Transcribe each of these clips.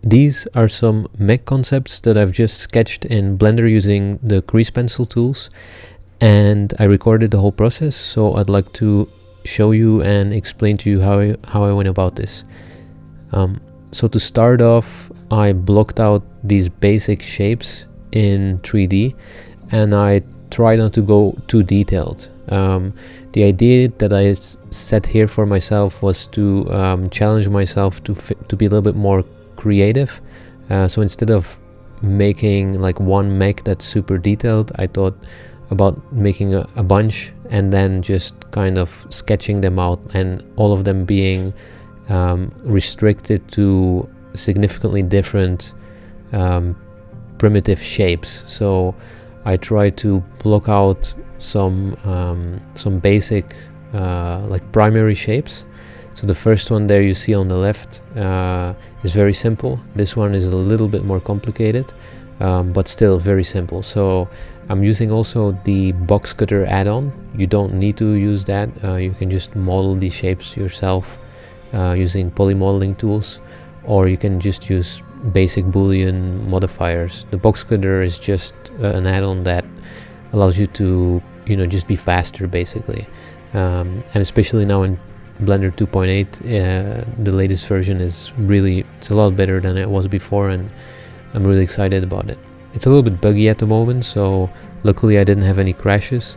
These are some mech concepts that I've just sketched in Blender using the crease pencil tools, and I recorded the whole process, so I'd like to show you and explain to you how I went about this. So to start off, I blocked out these basic shapes in 3D, and I tried not to go too detailed. The idea that I set here for myself was to challenge myself to be a little bit more creative. So instead of making like one mech that's super detailed, I thought about making a bunch and then just kind of sketching them out, and all of them being restricted to significantly different primitive shapes. So I try to block out some basic like primary shapes. So the first one there you see on the left is very simple. This one is a little bit more complicated, but still very simple. So I'm using also the box cutter add-on. You don't need to use that. You can just model these shapes yourself using poly modeling tools, or you can just use basic Boolean modifiers. The box cutter is just an add-on that allows you to just be faster basically, and especially now in Blender 2.8 the latest version it's a lot better than it was before, and I'm really excited about it. It's a little bit buggy at the moment, so luckily I didn't have any crashes,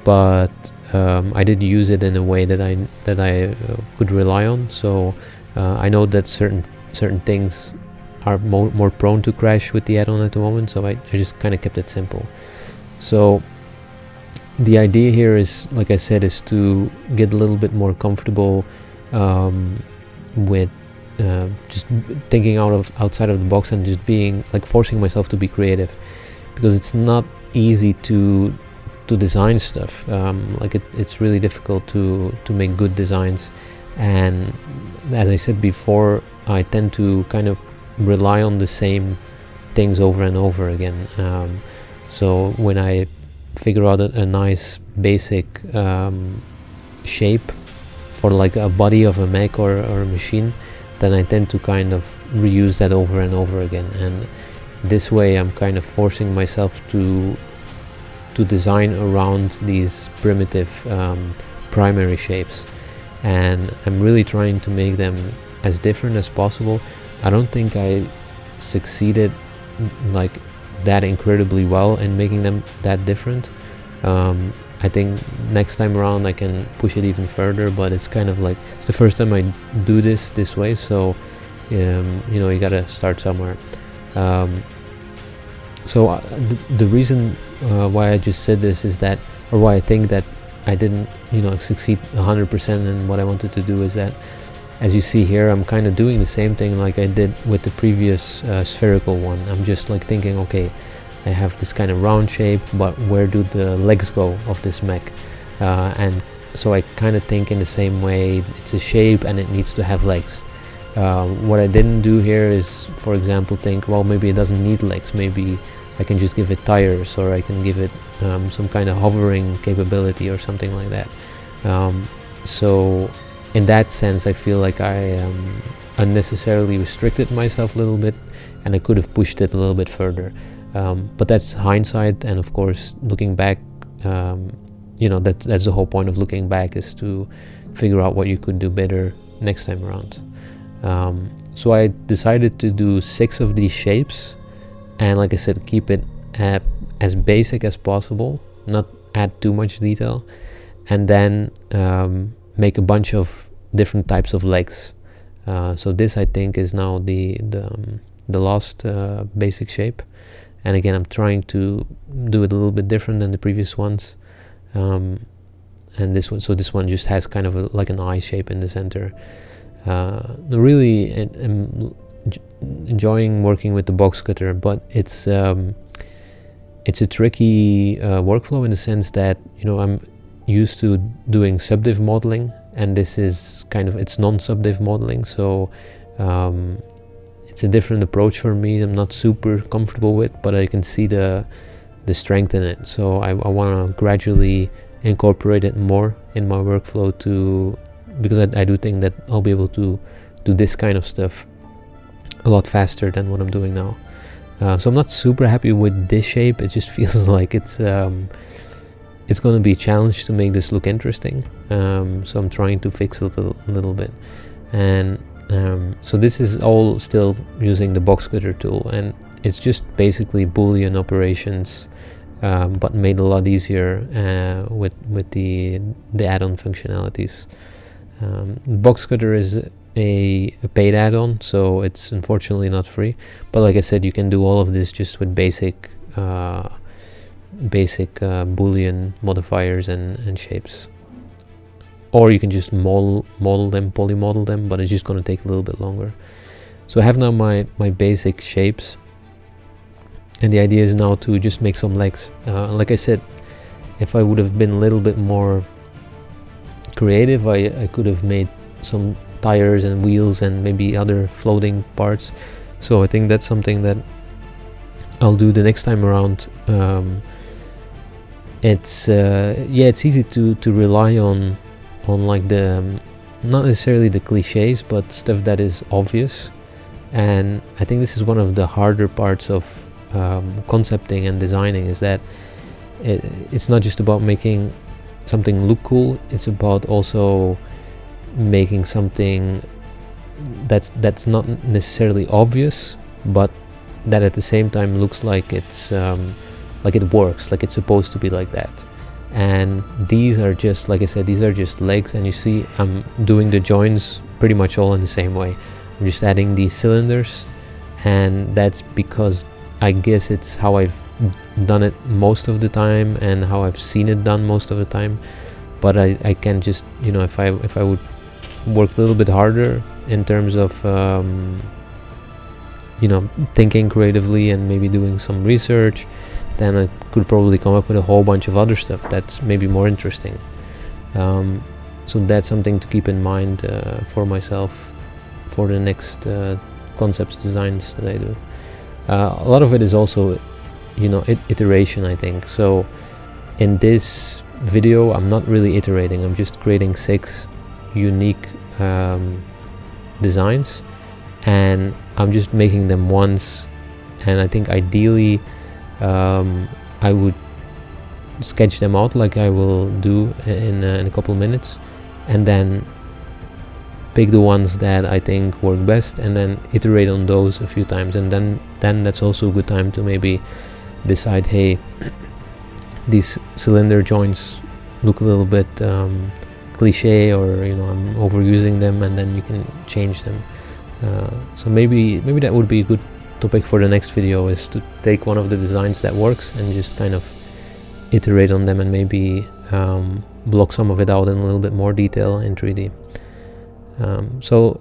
but I did use it in a way that I could rely on. So I know that certain things are more prone to crash with the add-on at the moment, so I just kind of kept it simple. So the idea here is, like I said, is to get a little bit more comfortable with just thinking outside of the box and just being like forcing myself to be creative, because it's not easy to design stuff. It's really difficult to make good designs, and as I said before, I tend to kind of rely on the same things over and over again. So when I figure out a nice basic shape for like a body of a mech or a machine, then I tend to kind of reuse that over and over again, and this way I'm kind of forcing myself to design around these primitive primary shapes, and I'm really trying to make them as different as possible. I don't think I succeeded like that incredibly well in making them that different. I think next time around I can push it even further, but it's kind of like it's the first time I do this way, so you gotta start somewhere. So the reason why I just said this is that, or why I think that I didn't succeed 100% in what I wanted to do, is that, as you see here, I'm kind of doing the same thing like I did with the previous spherical one. I'm just like thinking, okay, I have this kind of round shape, but where do the legs go of this mech? And so I kind of think in the same way. It's a shape and it needs to have legs. What I didn't do here is, for example, think, well, maybe it doesn't need legs. Maybe I can just give it tires, or I can give it some kind of hovering capability or something like that. So in that sense, I feel like I unnecessarily restricted myself a little bit, and I could have pushed it a little bit further. But that's hindsight, and of course, looking back, that's the whole point of looking back, is to figure out what you could do better next time around. So I decided to do 6 of these shapes, and like I said, keep it as basic as possible, not add too much detail, and then make a bunch of different types of legs. So this, I think, is now the last basic shape, and again I'm trying to do it a little bit different than the previous ones. And this one just has kind of like an eye shape in the center. Really enjoying working with the box cutter, but it's a tricky workflow in the sense that I'm used to doing subdiv modeling, and this is it's non-subdiv modeling, so it's a different approach for me. I'm not super comfortable with, but I can see the strength in it, so I want to gradually incorporate it more in my workflow, because I do think that I'll be able to do this kind of stuff a lot faster than what I'm doing now. So I'm not super happy with this shape. It just feels like it's going to be a challenge to make this look interesting. So I'm trying to fix it a little bit. And so this is all still using the box cutter tool, and it's just basically Boolean operations, but made a lot easier with the add-on functionalities. Box cutter is a paid add-on, so it's unfortunately not free, but like I said, you can do all of this just with basic Boolean modifiers and shapes, or you can just model them, polymodel them, but it's just going to take a little bit longer. So I have now my basic shapes, and the idea is now to just make some legs. Like I said, if I would have been a little bit more creative, I could have made some tires and wheels and maybe other floating parts. So I think that's something that I'll do the next time around. It's easy to rely on like the not necessarily the cliches, but stuff that is obvious, and I think this is one of the harder parts of concepting and designing, is that it's not just about making something look cool, it's about also making something that's not necessarily obvious, but that at the same time looks like it's like it works, like it's supposed to be like that. And these are just, like I said, these are just legs, and you see I'm doing the joins pretty much all in the same way. I'm just adding these cylinders, and that's because I guess it's how I've done it most of the time and how I've seen it done most of the time. But I can just, you know, if I would work a little bit harder in terms of you know, thinking creatively and maybe doing some research, then I could probably come up with a whole bunch of other stuff that's maybe more interesting. So that's something to keep in mind for myself for the next concepts designs that I do. A lot of it is also, you know, iteration, I think. So in this video I'm not really iterating, I'm just creating 6 unique designs, and I'm just making them once. And I think ideally I would sketch them out like I will do in a couple minutes, and then pick the ones that I think work best and then iterate on those a few times, and then that's also a good time to maybe decide, hey, these cylinder joints look a little bit cliche, or you know, I'm overusing them, and then you can change them. So maybe that would be a good topic for the next video, is to take one of the designs that works and just kind of iterate on them, and maybe block some of it out in a little bit more detail in 3D. So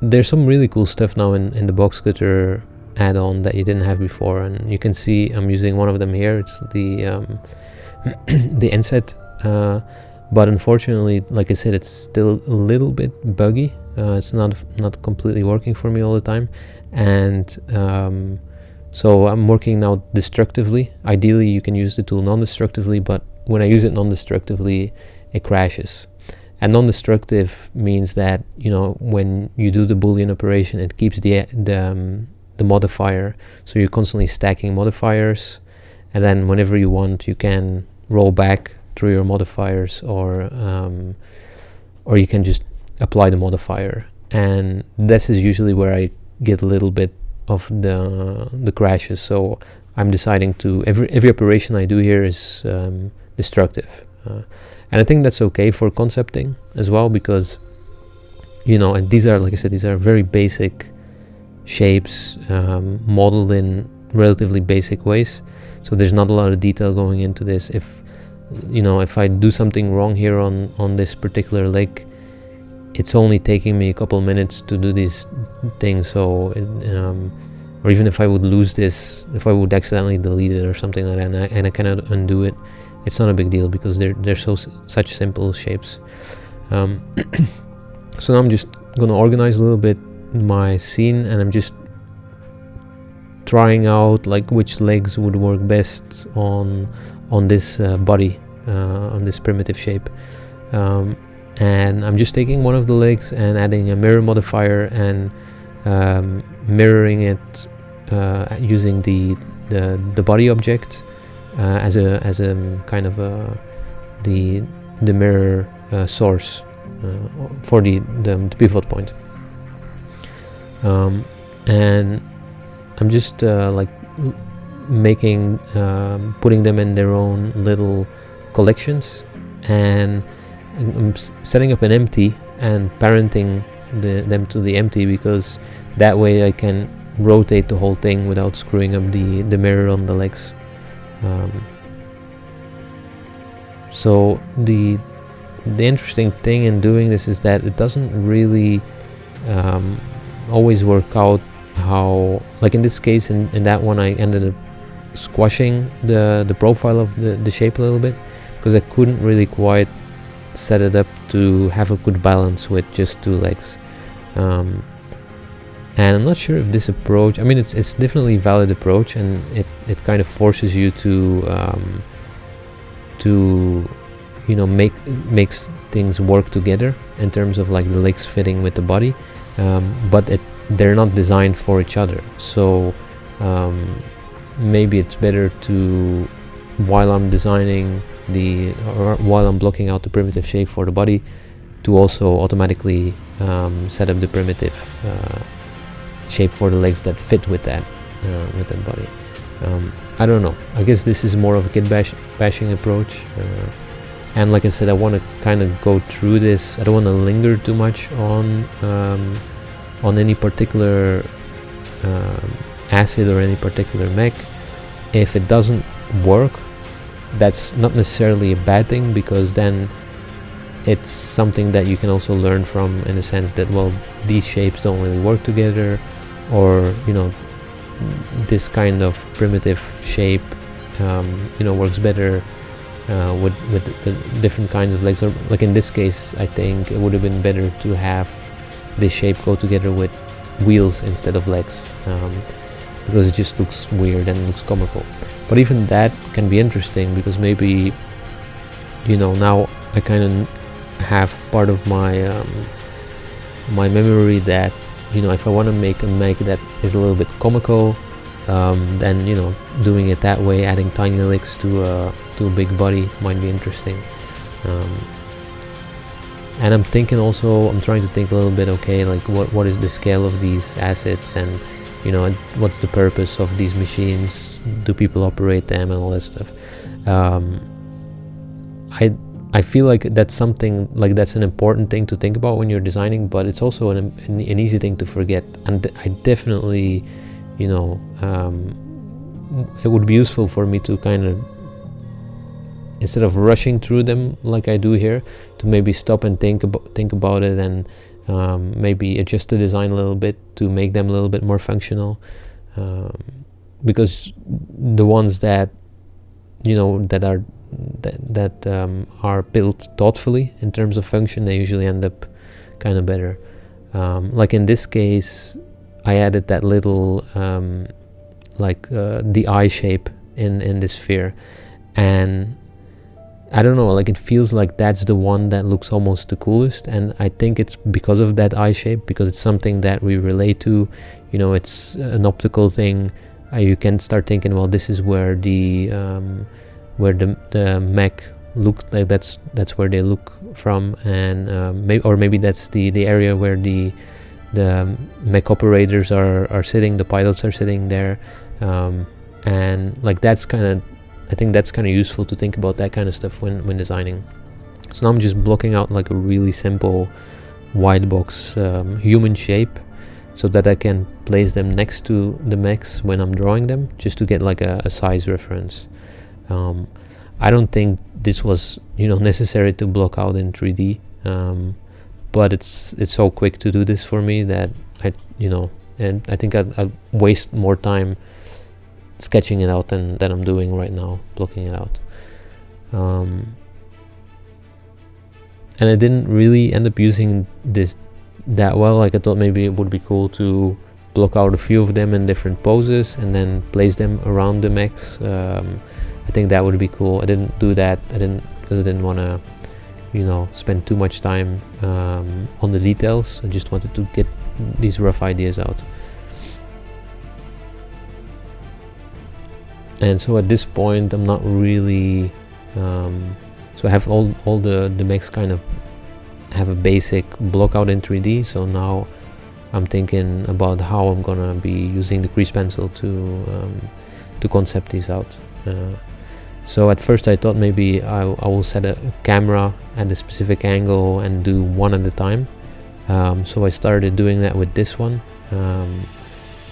there's some really cool stuff now in the box cutter add-on that you didn't have before, and you can see I'm using one of them here. It's the the inset, but unfortunately, like I said, it's still a little bit buggy. It's not completely working for me all the time, and so I'm working now destructively. Ideally you can use the tool non-destructively, but when I use it non-destructively it crashes. And non-destructive means that, you know, when you do the Boolean operation, it keeps the modifier, so you're constantly stacking modifiers, and then whenever you want you can roll back through your modifiers, or you can just apply the modifier. And this is usually where I get a little bit of the crashes. So I'm deciding to every operation I do here is destructive, and I think that's okay for concepting as well, because, you know, and these are, like I said, these are very basic shapes, modeled in relatively basic ways, so there's not a lot of detail going into this. If, you know, if I do something wrong here on this particular leg, it's only taking me a couple minutes to do these things. So or even if I would lose this, if I would accidentally delete it or something like that, and I cannot undo it, it's not a big deal, because they're such simple shapes. So now I'm just gonna organize a little bit my scene, and I'm just trying out like which legs would work best on this body, on this primitive shape. And I'm just taking one of the legs and adding a mirror modifier and mirroring it using the body object as a kind of the mirror source for the pivot point. And I'm just like making putting them in their own little collections, and I'm setting up an empty and parenting them to the empty, because that way I can rotate the whole thing without screwing up the mirror on the legs. So the interesting thing in doing this is that it doesn't really always work out how, like in this case, in that one I ended up squashing the profile of the shape a little bit, because I couldn't really quite set it up to have a good balance with just two legs. And I'm not sure if this approach, I mean it's definitely a valid approach, and it kind of forces you to you know makes things work together in terms of like the legs fitting with the body, but they're not designed for each other. So maybe it's better to, while I'm designing or while I'm blocking out the primitive shape for the body, to also automatically set up the primitive shape for the legs that fit with that body. I don't know, I guess this is more of a kit bashing approach, and like I said, I want to kind of go through this. I don't want to linger too much on any particular acid or any particular mech. If it doesn't work, that's not necessarily a bad thing, because then it's something that you can also learn from, in the sense that, well, these shapes don't really work together, or you know, this kind of primitive shape you know works better with the different kinds of legs. Or like in this case, I think it would have been better to have this shape go together with wheels instead of legs, because it just looks weird and looks comical. But even that can be interesting, because maybe, you know, now I kind of have part of my my memory that, you know, if I want to make a mech that is a little bit comical, then, you know, doing it that way, adding tiny legs to a big body might be interesting. And I'm thinking also, I'm trying to think a little bit, okay, like what is the scale of these assets, and you know, what's the purpose of these machines? Do people operate them and all that stuff? I feel like that's something, like that's an important thing to think about when you're designing, but it's also an easy thing to forget. And I definitely, you know, it would be useful for me to kind of, instead of rushing through them like I do here, to maybe stop and think about it, and maybe adjust the design a little bit to make them a little bit more functional, because the ones that, you know, that are built thoughtfully in terms of function, they usually end up kind of better. Like in this case, I added that little the eye shape in this sphere, and I don't know, like it feels like that's the one that looks almost the coolest, and I think it's because of that eye shape, because it's something that we relate to. You know, it's an optical thing. You can start thinking, well, this is where the mech look like, that's where they look from, and maybe that's the area where the mech operators are sitting, the pilots are sitting there, and like that's kind of, I think that's kind of useful to think about that kind of stuff when designing. So now I'm just blocking out like a really simple white box human shape, so that I can place them next to the mechs when I'm drawing them, just to get like a size reference. I don't think this was, you know, necessary to block out in 3D, but it's so quick to do this for me that I think I'd waste more time sketching it out than I'm doing right now, blocking it out. And I didn't really end up using this that well. Like I thought maybe it would be cool to block out a few of them in different poses and then place them around the mechs. I think that would be cool. I didn't do that. Because I didn't want to, you know, spend too much time on the details. I just wanted to get these rough ideas out. And so at this point I'm not really so I have all the mechs kind of have a basic block out in 3D. So now I'm thinking about how I'm gonna be using the grease pencil to concept these out. So at first I thought maybe I will set a camera at a specific angle and do one at a time. So I started doing that with this one, and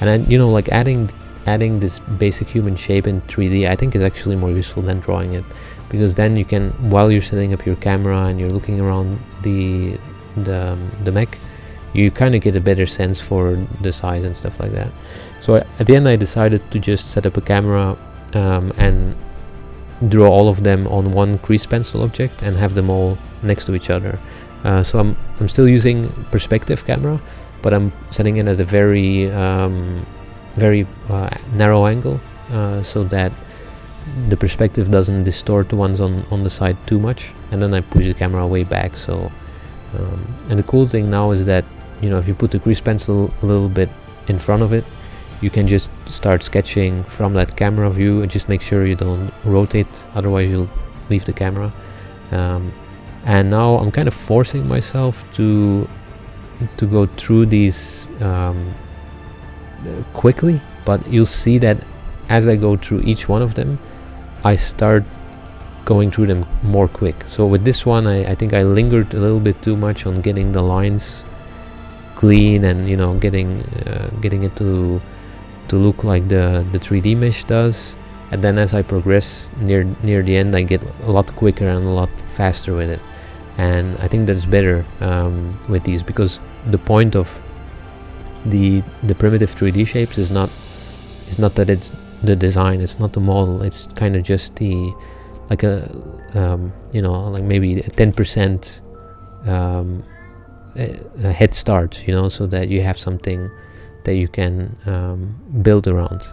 then, you know, like adding this basic human shape in 3D I think is actually more useful than drawing it, because then you can, while you're setting up your camera and you're looking around the mech, you kind of get a better sense for the size and stuff like that. So at the end I decided to just set up a camera and draw all of them on one grease pencil object and have them all next to each other. So I'm still using perspective camera, but I'm setting it at a very narrow angle, so that the perspective doesn't distort the ones on the side too much, and then I push the camera way back. So and the cool thing now is that, you know, if you put the grease pencil a little bit in front of it, you can just start sketching from that camera view and just make sure you don't rotate, otherwise you'll leave the camera. And now I'm kind of forcing myself to go through these quickly, but you'll see that as I go through each one of them, I start going through them more quick. So with this one, I think I lingered a little bit too much on getting the lines clean and, you know, getting it to look like the 3D mesh does. And then as I progress near the end, I get a lot quicker and a lot faster with it. And I think that's better with these, because the point of the primitive 3D shapes is not that it's the design, it's not the model, it's kind of just the, like a you know, like maybe a 10% a head start, you know, so that you have something that you can build around.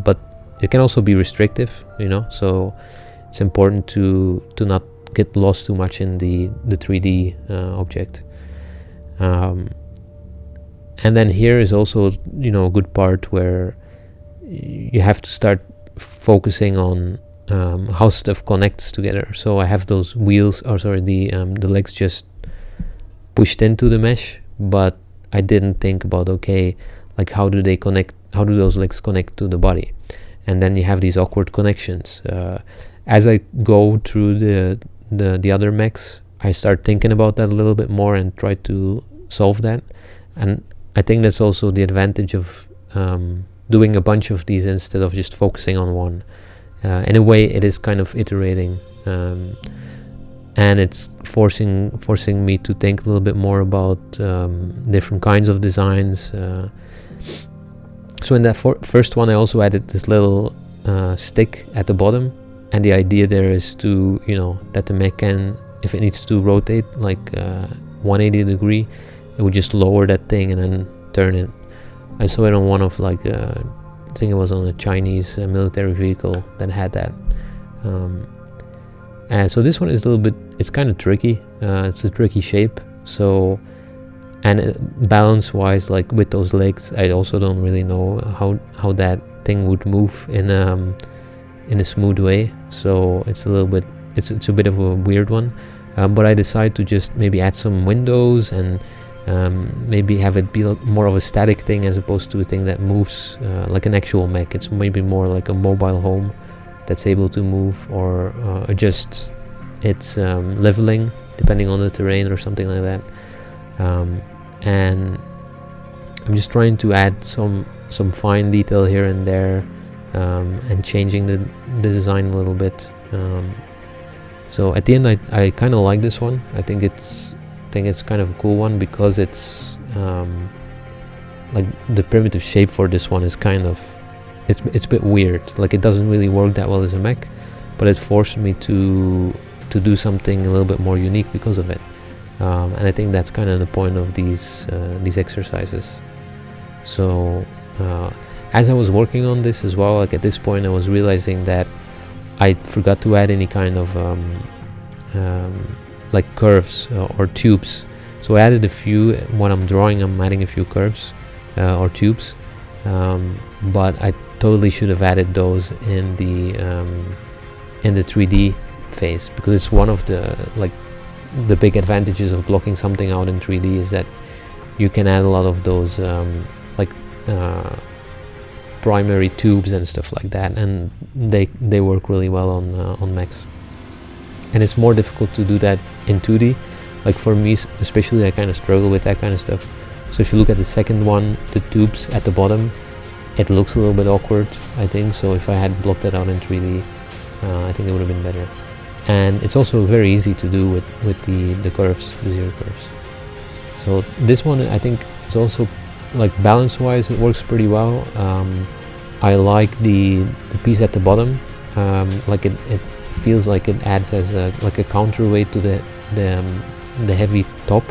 But it can also be restrictive, you know, so it's important to not get lost too much in the 3D object. And then here is also, you know, a good part where you have to start focusing on how stuff connects together. So I have those wheels, or sorry, the legs just pushed into the mesh, but I didn't think about, okay, like how do they connect, how do those legs connect to the body? And then you have these awkward connections. As I go through the other mechs, I start thinking about that a little bit more and try to solve that. And I think that's also the advantage of doing a bunch of these instead of just focusing on one. In a way, it is kind of iterating, and it's forcing me to think a little bit more about different kinds of designs. So in that first one, I also added this little stick at the bottom, and the idea there is to, you know, that the mech can, if it needs to rotate like 180 degree, it would just lower that thing and then turn it. I saw it on one of, like, I think it was on a Chinese military vehicle that had that. And so this one is a little bit, it's kind of tricky. It's a tricky shape. So, and balance wise, like with those legs, I also don't really know how that thing would move in a smooth way. So it's a little bit, it's a bit of a weird one. But I decided to just maybe add some windows and maybe have it be more of a static thing as opposed to a thing that moves like an actual mech. It's maybe more like a mobile home that's able to move or adjust its leveling depending on the terrain or something like that. And I'm just trying to add some fine detail here and there, and changing the design a little bit. So at the end, I kind of like this one. I think it's kind of a cool one because it's like the primitive shape for this one is kind of, it's a bit weird. Like it doesn't really work that well as a mech, but it forced me to do something a little bit more unique because of it. And I think that's kind of the point of these exercises. So as I was working on this as well, like at this point I was realizing that I forgot to add any kind of like curves or tubes. So I added a few. When I'm drawing, I'm adding a few curves or tubes, but I totally should have added those in the 3D phase, because it's one of the big advantages of blocking something out in 3D is that you can add a lot of those primary tubes and stuff like that, and they work really well on mechs. And it's more difficult to do that in 2D. Like for me especially, I kind of struggle with that kind of stuff. So if you look at the second one, the tubes at the bottom, it looks a little bit awkward, I think. So if I had blocked that out in 3D, I think it would have been better. And it's also very easy to do with the curves, the zero curves. So this one, I think, is also, like, balance wise, it works pretty well. I like the piece at the bottom. Like it feels like it adds as a counterweight to the heavy top,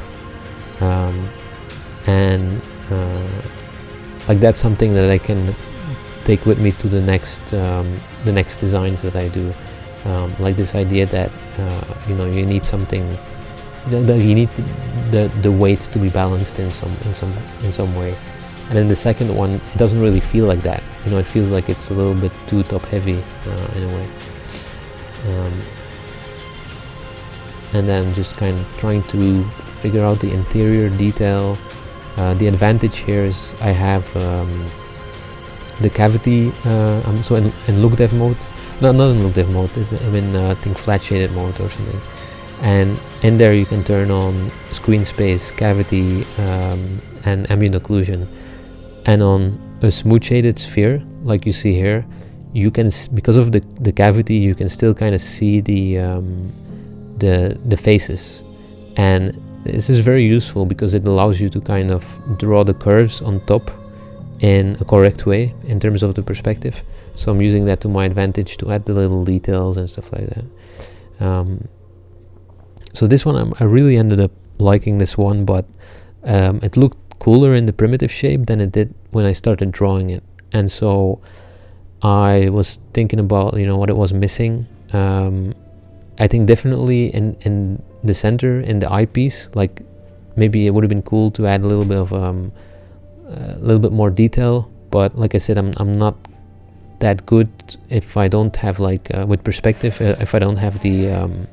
and like that's something that I can take with me to the next designs that I do. Like this idea that you need something that you need the weight to be balanced in some way. And in the second one, it doesn't really feel like that. It feels like it's a little bit too top heavy in a way. And then just kind of trying to figure out the interior detail. The advantage here is I have the cavity. So in look dev mode, not in look dev mode. I'm in I think flat shaded mode or something. And in there you can turn on screen space, cavity, and ambient occlusion. And on a smooth shaded sphere, like you see here, you can, because of the cavity, you can still kind of see the faces. And this is very useful because it allows you to kind of draw the curves on top in a correct way in terms of the perspective. So I'm using that to my advantage to add the little details and stuff like that. So this one, I really ended up liking this one, but it looked cooler in the primitive shape than it did when I started drawing it. And so I was thinking about what it was missing. I think definitely in the center, in the eyepiece, like maybe it would have been cool to add a little bit of a little bit more detail. But like I said, I'm not that good if I don't have with perspective, if I don't have the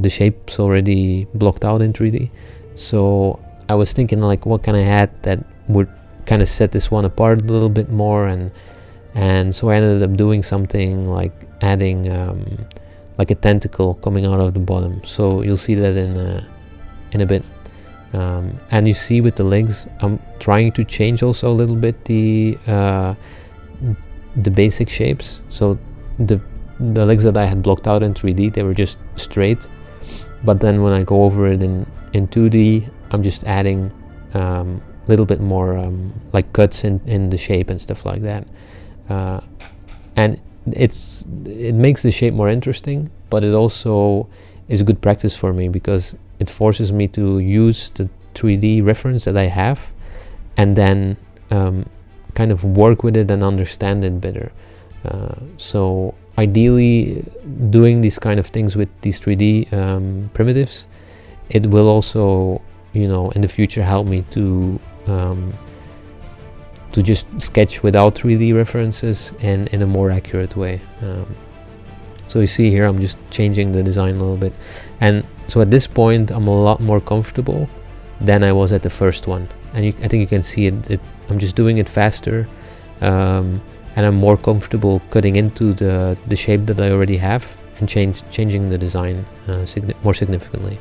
shapes already blocked out in 3D. So I was thinking what can I add that would kind of set this one apart a little bit more, and so I ended up doing something like adding like a tentacle coming out of the bottom. So you'll see that in a bit. And you see with the legs, I'm trying to change also a little bit the basic shapes. So the legs that I had blocked out in 3D, they were just straight. But then when I go over it in 2D, I'm just adding a little bit more like cuts in the shape and stuff like that. And it makes the shape more interesting, but it also is good practice for me because it forces me to use the 3D reference that I have and then kind of work with it and understand it better. So ideally, doing these kind of things with these 3D primitives, it will also, in the future help me to just sketch without 3D references and in a more accurate way. So you see here, I'm just changing the design a little bit. And so at this point, I'm a lot more comfortable than I was at the first one. And I think you can see it. I'm just doing it faster. And I'm more comfortable cutting into the shape that I already have and changing the design more significantly.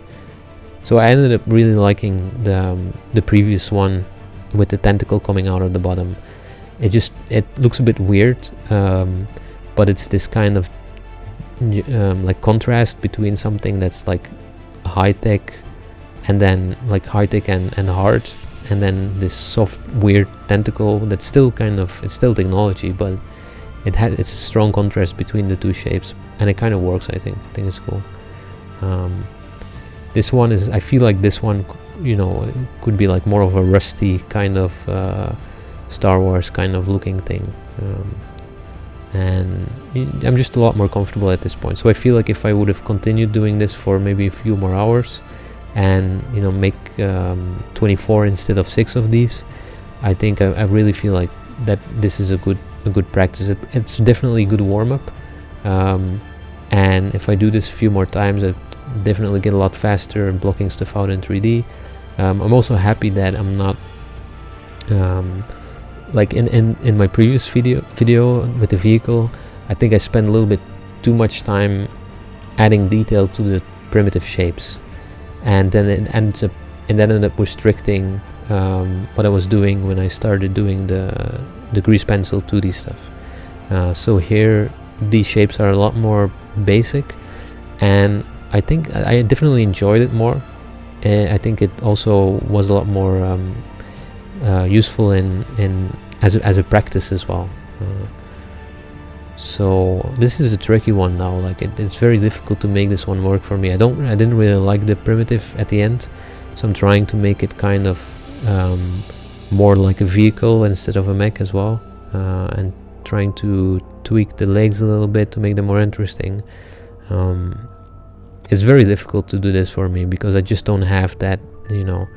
So I ended up really liking the previous one with the tentacle coming out of the bottom. It looks a bit weird, but it's this kind of like contrast between something that's like high-tech and then like high-tech and hard, and then this soft weird tentacle that's still it's still technology, but it's a strong contrast between the two shapes, and it kind of works. I think it's cool. This one I feel like this one it could be like more of a rusty kind of Star Wars kind of looking thing, and I'm just a lot more comfortable at this point. So I feel like if I would have continued doing this for maybe a few more hours, and make 24 instead of 6 of these, I think I really feel like that this is a good practice. It's definitely a good warm-up, and if I do this a few more times, I definitely get a lot faster in blocking stuff out in 3D. I'm also happy that I'm not like in my previous video with the vehicle. I think I spent a little bit too much time adding detail to the primitive shapes, and then it ended up restricting what I was doing when I started doing the grease pencil 2D stuff. So here these shapes are a lot more basic, and I think I definitely enjoyed it more. I think it also was a lot more useful as a practice as well. So this is a tricky one now. Like it's very difficult to make this one work for me. I didn't really like the primitive at the end, so I'm trying to make it kind of more like a vehicle instead of a mech as well, and trying to tweak the legs a little bit to make them more interesting. It's very difficult to do this for me because I just don't have that, I'm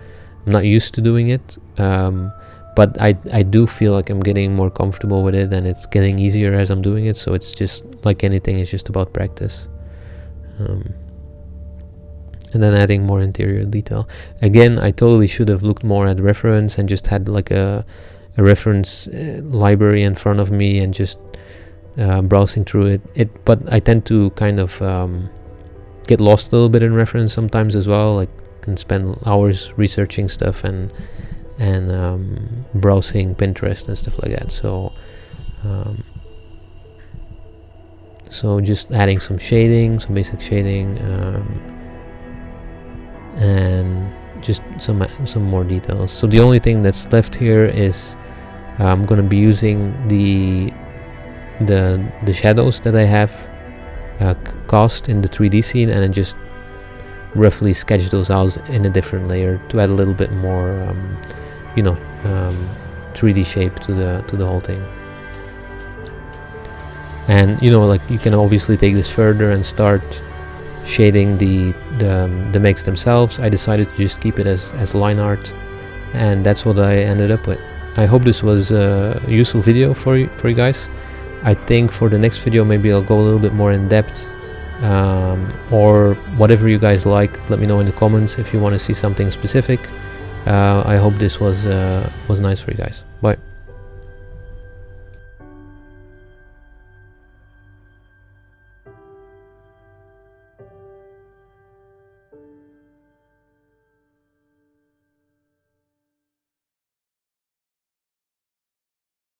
not used to doing it, but I do feel like I'm getting more comfortable with it, and it's getting easier as I'm doing it. So it's just like anything, it's just about practice, and then adding more interior detail. Again, I totally should have looked more at reference and just had like a reference library in front of me and just browsing through it. But I tend to kind of get lost a little bit in reference sometimes as well. Like can spend hours researching stuff and browsing Pinterest and stuff like that. So just adding some shading, some basic shading, and just some more details. So the only thing that's left here is I'm going to be using the shadows that I have cast in the 3D scene, and then just roughly sketch those out in a different layer to add a little bit more 3D shape to the whole thing. And like you can obviously take this further and start shading the mechs themselves. I decided to just keep it as line art, and that's what I ended up with. I hope this was a useful video for you guys. I think for the next video maybe I'll go a little bit more in depth, or whatever you guys like. Let me know in the comments if you want to see something specific. I hope this was nice for you guys. Bye.